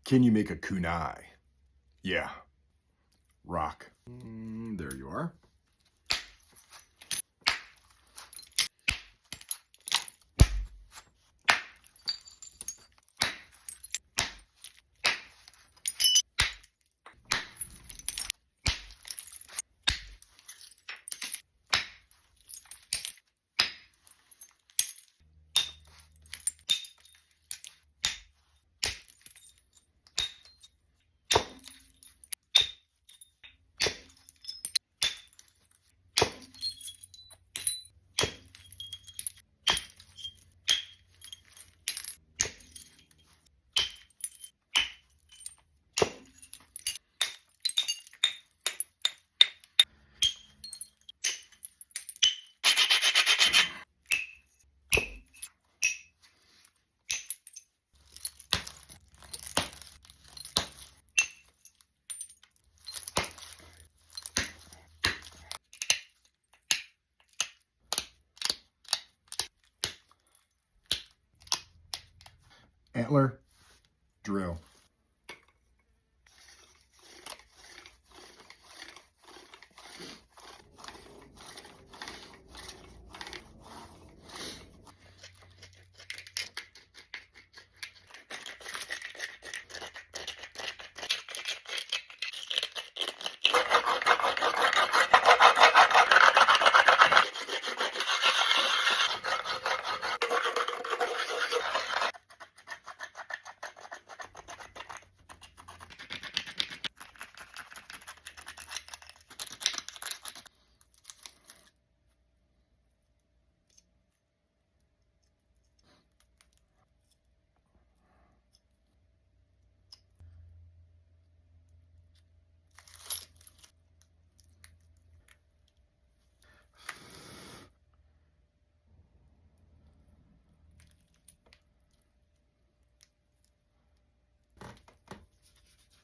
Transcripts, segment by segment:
Can you make a kunai? Yeah. Rock. There you are. Antler, drill.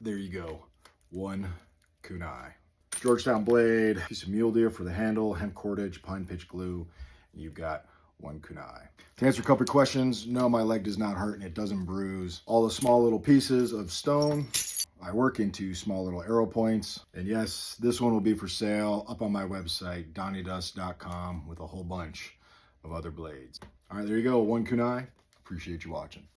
There you go, one kunai. Georgetown blade, piece of mule deer for the handle, hemp cordage, pine pitch glue. You've got one kunai. To answer a couple of questions, no, my leg does not hurt and it doesn't bruise. All the small little pieces of stone, I work into small little arrow points. And yes, this one will be for sale up on my website, donnydust.com, with a whole bunch of other blades. All right, there you go, one kunai. Appreciate you watching.